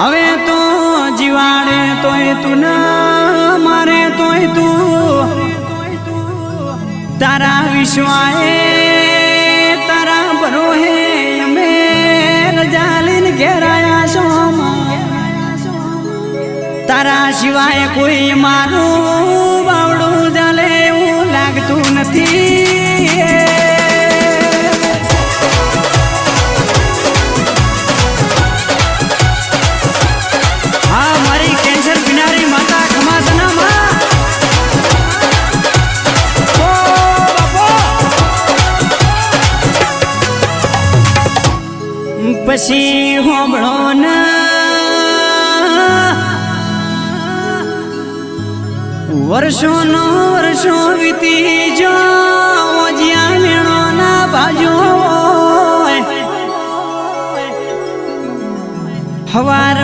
હવે તો જીવાડે તોય તું ના મારે તોય તું તારા વિશ્વાએ તારા ભરોહે અમે રજા લઈને ઘેરાયા છો તારા સિવાય કોઈ મારું બાવડું ચાલે એવું લાગતું નથી હા મારી કેન્સર બીમારી માતા ખમાતનામાં પછી હોંભળો ના વર્ષો વીતી જો જ્યાં મેળો ના બાજો હવાર